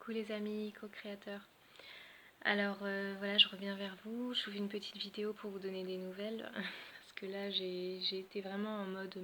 Coucou les amis, co-créateurs. Alors voilà, je reviens vers vous. Je vous fais une petite vidéo pour vous donner des nouvelles. Parce que là, j'ai été vraiment en mode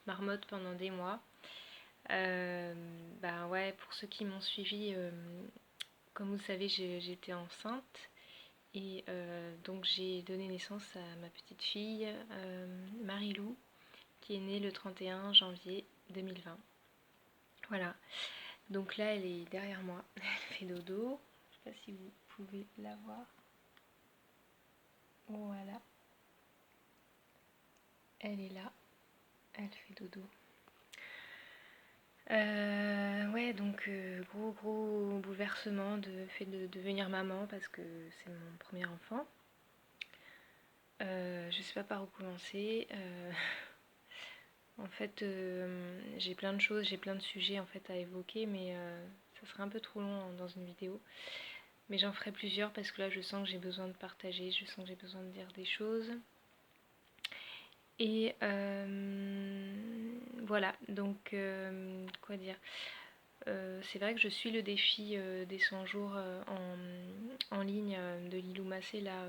marmotte pendant des mois. Bah ouais, pour ceux qui m'ont suivi, comme vous le savez, j'étais enceinte. Et donc j'ai donné naissance à ma petite fille, Marilou, qui est née le 31 janvier 2020. Voilà. Donc là, elle est derrière moi. Elle fait dodo. Je sais pas si vous pouvez la voir. Voilà. Elle est là. Elle fait dodo. Ouais, donc gros bouleversement de fait de devenir maman parce que c'est mon premier enfant. Je sais pas par où commencer. En fait, j'ai plein de choses, j'ai plein de sujets en fait à évoquer, mais ça serait un peu trop long dans une vidéo. Mais j'en ferai plusieurs parce que là, je sens que j'ai besoin de partager, je sens que j'ai besoin de dire des choses. Et voilà, donc quoi dire, c'est vrai que je suis le défi des 100 jours en ligne de Lilou Massé, là,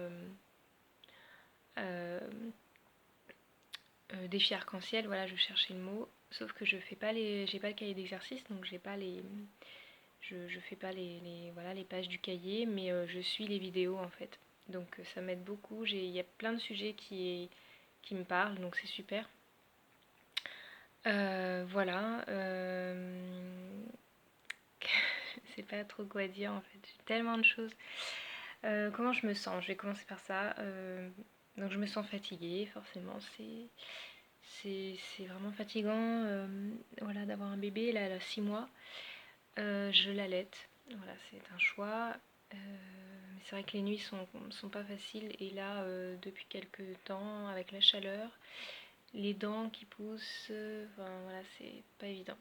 défi arc-en-ciel, voilà, je cherchais le mot, sauf que je fais pas j'ai pas le cahier d'exercice, donc j'ai pas je fais pas voilà, les pages du cahier, mais je suis les vidéos en fait. Donc ça m'aide beaucoup, il y a plein de sujets qui me parlent, donc c'est super. Voilà. Je sais pas trop quoi dire en fait. J'ai tellement de choses. Comment je me sens? Je vais commencer par ça. Donc je me sens fatiguée, forcément. C'est vraiment fatigant. Voilà, d'avoir un bébé. Là, elle a 6 mois. Je l'allaite. Voilà, c'est un choix. Mais c'est vrai que les nuits sont pas faciles. Et là, depuis quelques temps, avec la chaleur, les dents qui poussent, enfin voilà, c'est pas évident.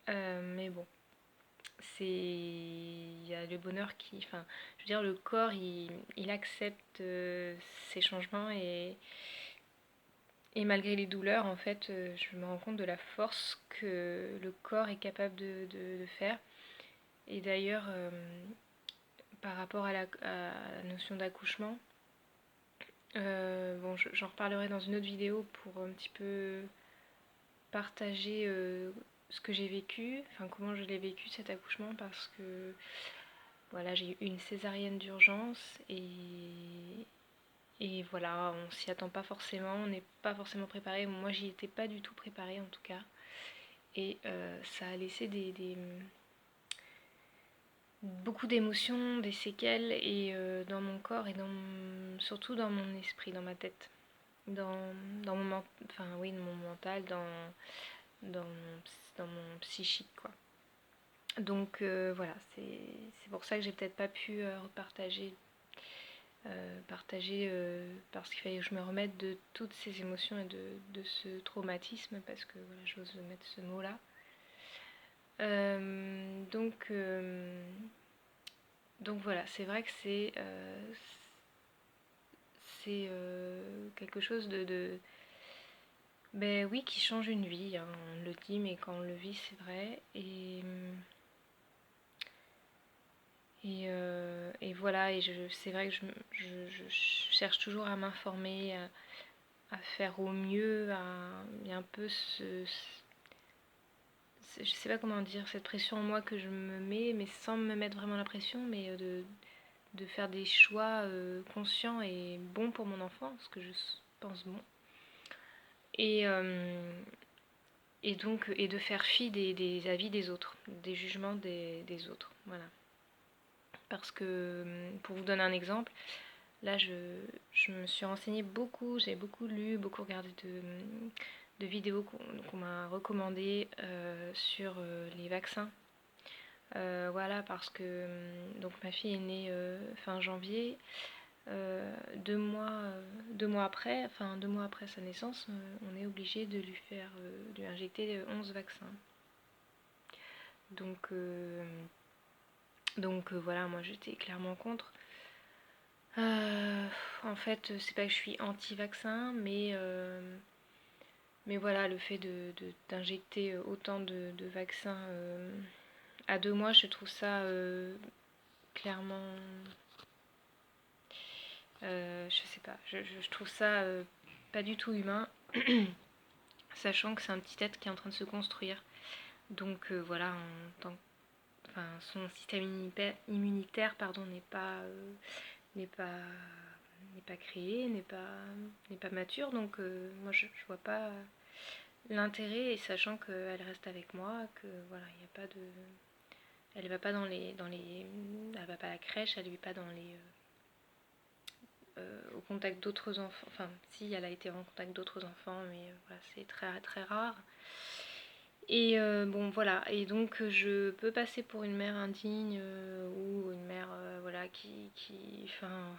Mais bon, il y a le bonheur enfin, je veux dire, le corps, il accepte ces changements et malgré les douleurs, en fait, je me rends compte de la force que le corps est capable de faire. Et d'ailleurs, par rapport à la notion d'accouchement, bon, j'en reparlerai dans une autre vidéo pour un petit peu partager ce que j'ai vécu, enfin comment je l'ai vécu cet accouchement, parce que voilà, j'ai eu une césarienne d'urgence et voilà, on s'y attend pas forcément, on n'est pas forcément préparé. Moi, j'y étais pas du tout préparée en tout cas. Et ça a laissé beaucoup d'émotions, des séquelles et dans mon corps et surtout dans mon esprit, dans ma tête, dans enfin oui, dans mon mental, dans, dans mon psychique quoi. Donc voilà, c'est pour ça que j'ai peut-être pas pu repartager parce qu'il fallait que je me remette de toutes ces émotions et de ce traumatisme, parce que voilà, j'ose mettre ce mot-là. Donc voilà, c'est vrai que c'est quelque chose ben oui, qui change une vie, hein, on le dit, mais quand on le vit, c'est vrai. Et voilà, c'est vrai que je cherche toujours à m'informer, à faire au mieux, il y a un peu je sais pas comment dire, cette pression en moi que je me mets, mais sans me mettre vraiment la pression, mais de faire des choix conscients et bons pour mon enfant, ce que je pense bon. Et, et de faire fi des avis des autres, des jugements des autres. Voilà. Parce que, pour vous donner un exemple, là je me suis renseignée beaucoup, j'ai beaucoup lu, beaucoup regardé de vidéos qu'on m'a recommandées sur les vaccins. Voilà, parce que donc ma fille est née fin janvier. 2 mois après, enfin 2 mois après sa naissance, on est obligé de de lui injecter 11 vaccins. Donc voilà, moi j'étais clairement contre. En fait, c'est pas que je suis anti-vaccin, mais voilà, le fait d'injecter autant de vaccins À 2 mois, je trouve ça clairement... je sais pas, je trouve ça pas du tout humain, sachant que c'est un petit être qui est en train de se construire. Donc voilà, enfin, son système immunitaire pardon, n'est pas, n'est pas créé, n'est pas mature. Donc moi, je vois pas l'intérêt, et sachant qu'elle reste avec moi, que voilà, il n'y a pas de... Elle va pas elle va pas à la crèche, elle ne vit pas au contact d'autres enfants. Enfin, si, elle a été en contact d'autres enfants, mais voilà, c'est très très rare. Et bon, voilà. Et donc, je peux passer pour une mère indigne ou une mère, voilà, enfin,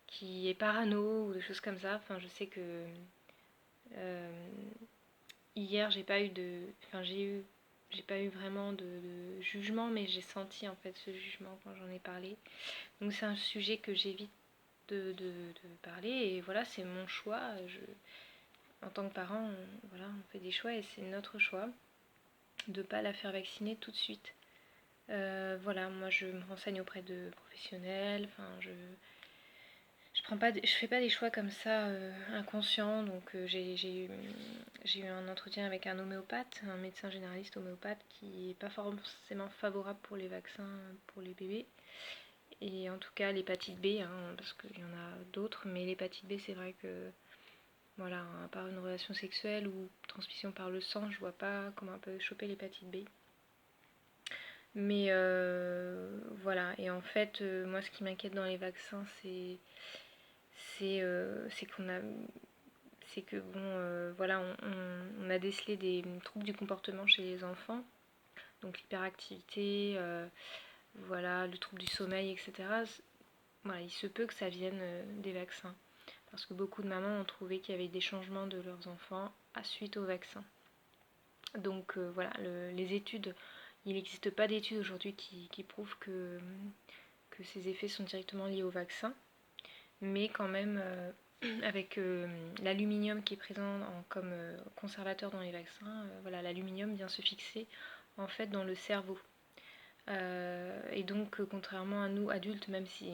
qui est parano ou des choses comme ça. Enfin, je sais que euh, hier, j'ai pas eu vraiment de jugement, mais j'ai senti en fait ce jugement quand j'en ai parlé. Donc, c'est un sujet que j'évite de parler, et voilà, c'est mon choix. En tant que parent, voilà, on fait des choix, et c'est notre choix de ne pas la faire vacciner tout de suite. Voilà, moi je me renseigne auprès de professionnels, enfin je fais pas des choix comme ça inconscients. Donc j'ai eu un entretien avec un homéopathe, un médecin généraliste homéopathe, qui n'est pas forcément favorable pour les vaccins pour les bébés. Et en tout cas l'hépatite B, hein, parce qu'il y en a d'autres, mais l'hépatite B, c'est vrai que voilà, à part une relation sexuelle ou transmission par le sang, je vois pas comment on peut choper l'hépatite B. Mais voilà, et en fait, moi ce qui m'inquiète dans les vaccins, c'est qu'on a, c'est que bon, voilà, on a décelé des troubles du comportement chez les enfants, donc l'hyperactivité, voilà, le trouble du sommeil, etc. Voilà, il se peut que ça vienne des vaccins, parce que beaucoup de mamans ont trouvé qu'il y avait des changements de leurs enfants à suite aux vaccins. Donc voilà, les études, il n'existe pas d'études aujourd'hui qui prouvent que ces effets sont directement liés au vaccin, mais quand même avec l'aluminium qui est présent comme conservateur dans les vaccins, voilà, l'aluminium vient se fixer en fait dans le cerveau. Et donc contrairement à nous adultes, même si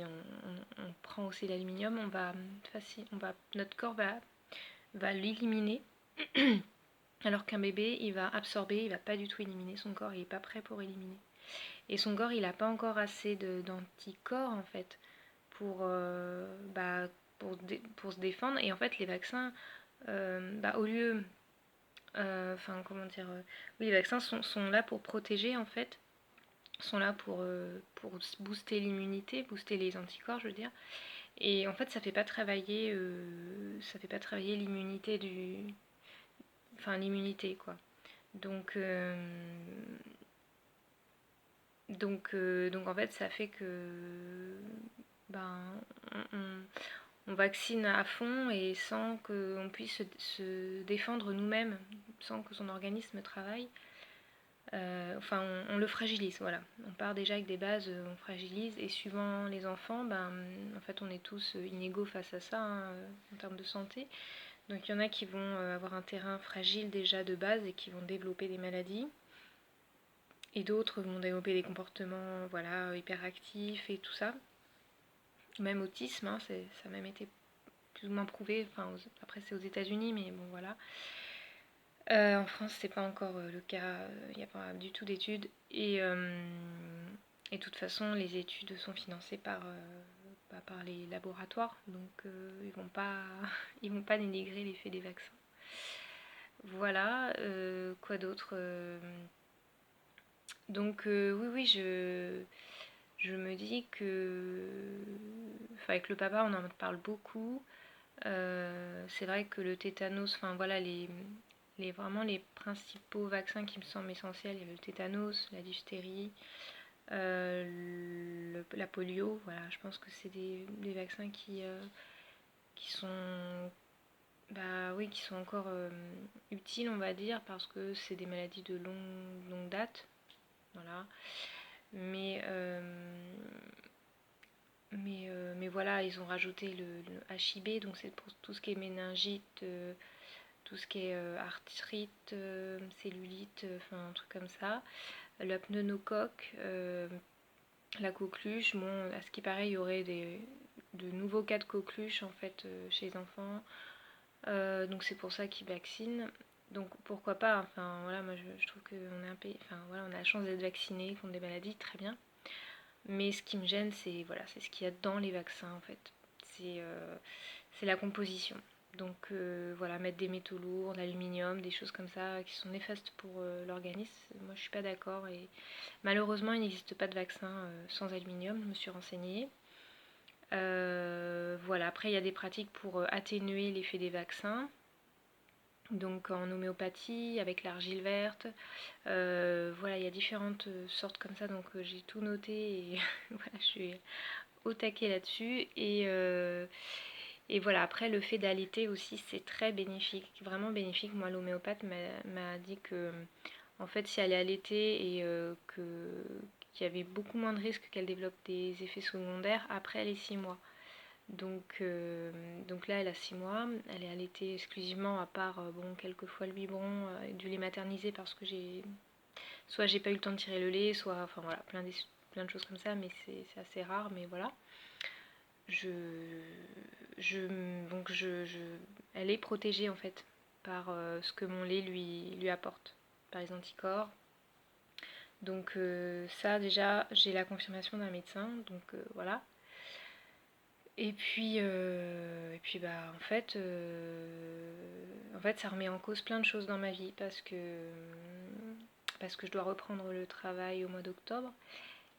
on prend aussi l'aluminium, notre corps va l'éliminer. Alors qu'un bébé, il va absorber, il va pas du tout éliminer. Son corps, il est pas prêt pour éliminer. Et son corps, il n'a pas encore assez d'anticorps en fait pour, pour se défendre. Et en fait, les vaccins, au lieu, enfin comment dire, oui, les vaccins sont là pour protéger en fait, sont là pour booster l'immunité, booster les anticorps, je veux dire. Et en fait, ça fait pas travailler l'immunité enfin l'immunité quoi. Donc, donc en fait, ça fait que ben, on, on vaccine à fond et sans qu'on puisse se défendre nous-mêmes, sans que son organisme travaille. Enfin, on le fragilise, voilà. On part déjà avec des bases, on fragilise, et suivant les enfants, ben, en fait, on est tous inégaux face à ça, hein, en termes de santé. Donc il y en a qui vont avoir un terrain fragile déjà de base et qui vont développer des maladies. Et d'autres vont développer des comportements voilà, hyperactifs et tout ça. Même autisme, hein, ça a même été plus ou moins prouvé. Enfin, après, c'est aux États-Unis, mais bon, voilà. En France, c'est pas encore le cas. Il n'y a pas du tout d'études. Et de toute façon, les études sont financées par les laboratoires. Donc, ils vont pas dénigrer l'effet des vaccins. Voilà. Quoi d'autre donc, oui, oui, je me dis que, enfin, avec le papa, on en parle beaucoup. C'est vrai que le tétanos, enfin voilà, vraiment les principaux vaccins qui me semblent essentiels, il y a le tétanos, la diphtérie, la polio. Voilà, je pense que c'est des vaccins qui sont, bah oui, qui sont encore utiles, on va dire, parce que c'est des maladies de longue date. Voilà. Mais, mais voilà, ils ont rajouté le HIB, donc c'est pour tout ce qui est méningite, tout ce qui est arthrite, cellulite, enfin un truc comme ça. la pneumocoque, la coqueluche. Bon, à ce qui paraît, il y aurait de nouveaux cas de coqueluche en fait chez les enfants. Donc c'est pour ça qu'ils vaccinent. Donc pourquoi pas, enfin voilà, moi je trouve qu'on est un pays, enfin voilà, on a la chance d'être vacciné contre des maladies, très bien. Mais ce qui me gêne, c'est voilà, c'est ce qu'il y a dans les vaccins en fait. C'est la composition. Donc voilà, mettre des métaux lourds, l'aluminium, des choses comme ça qui sont néfastes pour l'organisme. Moi je suis pas d'accord et malheureusement il n'existe pas de vaccin sans aluminium, je me suis renseignée. Voilà, après il y a des pratiques pour atténuer l'effet des vaccins. Donc en homéopathie, avec l'argile verte. Voilà, il y a différentes sortes comme ça, donc j'ai tout noté et voilà, je suis au taquet là-dessus. Et voilà, après le fait d'allaiter aussi, c'est très bénéfique, vraiment bénéfique. Moi, l'homéopathe m'a dit que en fait, si elle est allaitée et qu'il y avait beaucoup moins de risques qu'elle développe des effets secondaires après les 6 mois. Donc là, elle a 6 mois, elle est allaitée exclusivement, à part bon, quelques fois le biberon, du lait maternisé parce que soit j'ai pas eu le temps de tirer le lait, soit enfin voilà, plein de choses comme ça, mais c'est assez rare, mais voilà. Je, elle est protégée en fait par ce que mon lait lui apporte, par les anticorps. Donc ça déjà, j'ai la confirmation d'un médecin, donc voilà. Et puis bah en fait ça remet en cause plein de choses dans ma vie parce que je dois reprendre le travail au mois d'octobre.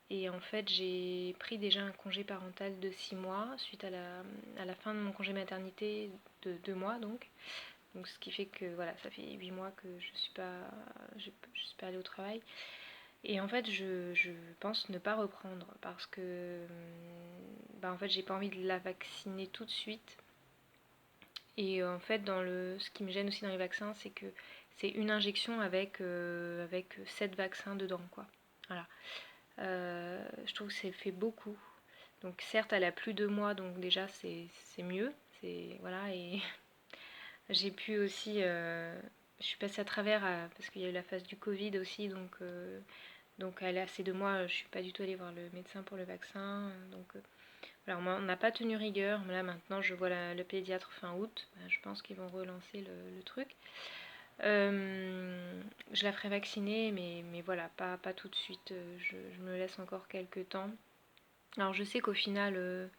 Et en fait j'ai pris déjà un congé parental de 6 mois suite à la fin de mon congé maternité de 2 mois donc. Donc ce qui fait que voilà, ça fait 8 mois que je suis pas allée au travail. Et en fait, je pense ne pas reprendre parce que bah, en fait, j'ai pas envie de la vacciner tout de suite. Et en fait, ce qui me gêne aussi dans les vaccins, c'est que c'est une injection avec 7 vaccins dedans, quoi. Voilà. Je trouve que c'est fait beaucoup. Donc certes, elle a plus de mois, donc déjà c'est mieux. Voilà, et j'ai pu aussi, je suis passée à travers parce qu'il y a eu la phase du Covid aussi, donc elle a ces 2 mois, je suis pas du tout allée voir le médecin pour le vaccin. Donc voilà, on n'a pas tenu rigueur. Là maintenant, je vois le pédiatre fin août. Je pense qu'ils vont relancer le truc. Je la ferai vacciner, mais voilà, pas tout de suite. Je me laisse encore quelques temps. Alors je sais qu'au final,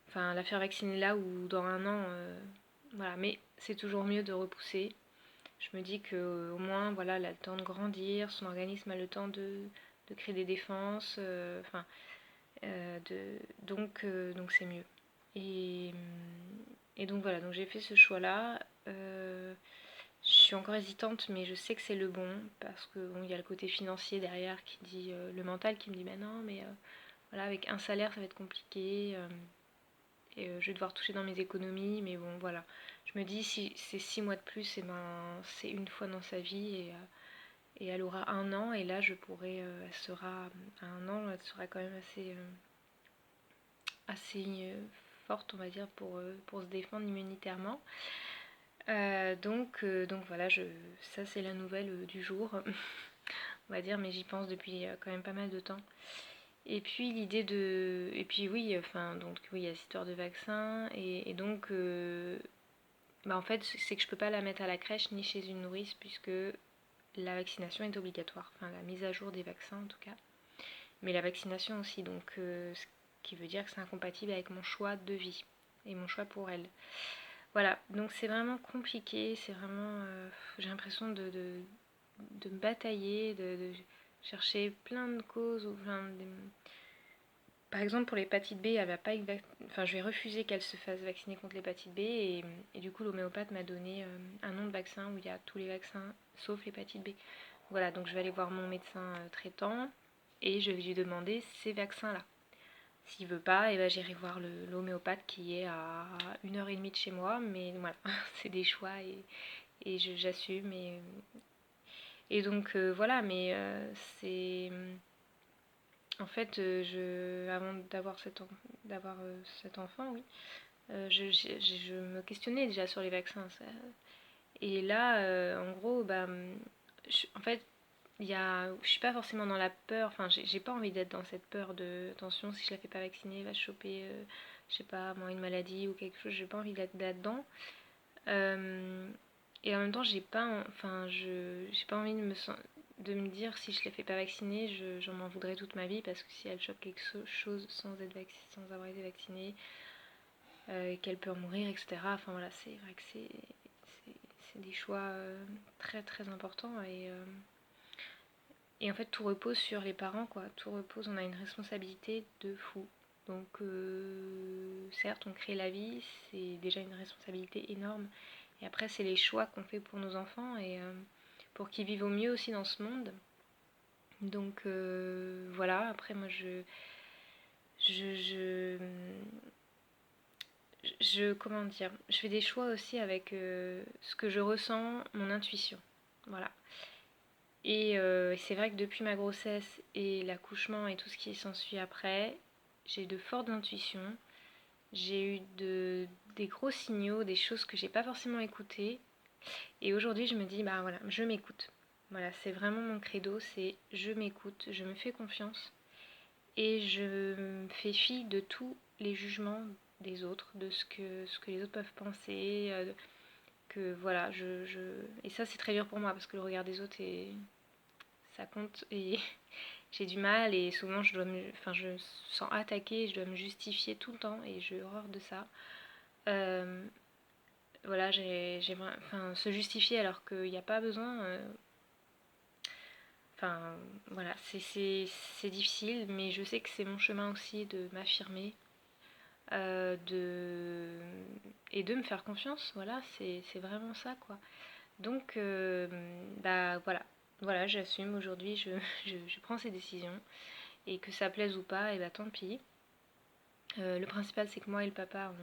enfin la faire vacciner là ou dans un an, voilà, mais c'est toujours mieux de repousser. Je me dis qu'au moins, voilà, elle a le temps de grandir, son organisme a le temps de créer des défenses, enfin, donc c'est mieux. Et, et donc voilà, donc j'ai fait ce choix-là. Je suis encore hésitante, mais je sais que c'est le bon, parce que bon, il y a le côté financier derrière qui dit, le mental qui me dit, bah non, mais voilà, avec un salaire, ça va être compliqué. Et je vais devoir toucher dans mes économies, mais bon, voilà. Je me dis, si c'est 6 mois de plus, et ben, c'est une fois dans sa vie, et elle aura un an, et là, elle sera, à un an, elle sera quand même assez forte, on va dire, pour se défendre immunitairement. Donc voilà, ça c'est la nouvelle du jour, on va dire, mais j'y pense depuis quand même pas mal de temps. Et puis et puis oui, enfin, donc oui, il y a cette histoire de vaccin, et donc, bah en fait, c'est que je peux pas la mettre à la crèche ni chez une nourrice, puisque la vaccination est obligatoire, enfin la mise à jour des vaccins en tout cas, mais la vaccination aussi, donc ce qui veut dire que c'est incompatible avec mon choix de vie et mon choix pour elle. Voilà, donc c'est vraiment compliqué, c'est vraiment, j'ai l'impression de me batailler, de chercher plein de causes ou par exemple, pour l'hépatite B, elle va pas enfin, je vais refuser qu'elle se fasse vacciner contre l'hépatite B et du coup l'homéopathe m'a donné un nom de vaccin où il y a tous les vaccins sauf l'hépatite B. Voilà, donc je vais aller voir mon médecin traitant et je vais lui demander ces vaccins-là. S'il veut pas, et ben j'irai voir l'homéopathe qui est à 1h30 de chez moi, mais voilà, c'est des choix et j'assume. Et donc voilà, mais c'est en fait, avant d'avoir cet enfant, oui, je me questionnais déjà sur les vaccins. Et là, en gros, bah, en fait, je suis pas forcément dans la peur, enfin j'ai pas envie d'être dans cette peur de attention si je la fais pas vacciner, elle va se choper, je sais pas moi, une maladie ou quelque chose, j'ai pas envie d'être là-dedans. Euh, et en même temps, j'ai pas envie de me dire si je la fais pas vacciner, j'en m'en voudrais toute ma vie parce que si elle chope quelque chose sans avoir été vaccinée, qu'elle peut en mourir, etc. Enfin voilà, c'est vrai que c'est des choix très très importants et en fait tout repose sur les parents quoi, tout repose, on a une responsabilité de fou. Donc certes on crée la vie, c'est déjà une responsabilité énorme et après c'est les choix qu'on fait pour nos enfants et pour qu'ils vivent au mieux aussi dans ce monde. Donc voilà, après moi je, je, comment dire, je fais des choix aussi avec ce que je ressens, mon intuition. Voilà. Et c'est vrai que depuis ma grossesse et l'accouchement et tout ce qui s'ensuit après, j'ai de fortes intuitions. J'ai eu des gros signaux, des choses que j'ai pas forcément écoutées. Et aujourd'hui, je me dis, bah voilà, je m'écoute. Voilà, c'est vraiment mon credo, c'est je m'écoute, je me fais confiance et je me fais fi de tous les jugements des autres, de ce que les autres peuvent penser, que voilà, et ça c'est très dur pour moi parce que le regard des autres ça compte et j'ai du mal et souvent je me sens attaquée, je dois me justifier tout le temps et j'ai horreur de ça. Euh, voilà, se justifier alors qu'il n'y a pas besoin. Enfin, voilà, c'est difficile, mais je sais que c'est mon chemin aussi de m'affirmer, de et de me faire confiance. Voilà, c'est vraiment ça, quoi. Donc, bah voilà, j'assume aujourd'hui, je prends ces décisions et que ça plaise ou pas, et bah tant pis. Le principal, c'est que moi et le papa,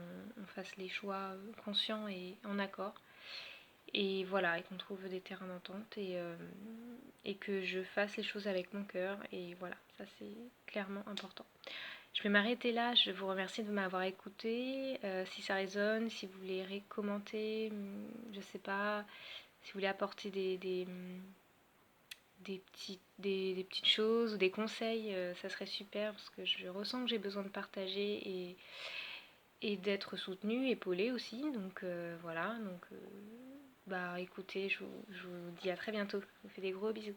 on fasse les choix conscients et en accord. Et voilà, et qu'on trouve des terrains d'entente et que je fasse les choses avec mon cœur. Et voilà, ça c'est clairement important. Je vais m'arrêter là, je vous remercie de m'avoir écouté. Si ça résonne, si vous voulez commenter, je sais pas, si vous voulez apporter des petites choses ou des conseils, ça serait super parce que je ressens que j'ai besoin de partager et d'être soutenue, épaulée aussi. Donc voilà, donc bah écoutez, je vous dis à très bientôt. Je vous fais des gros bisous.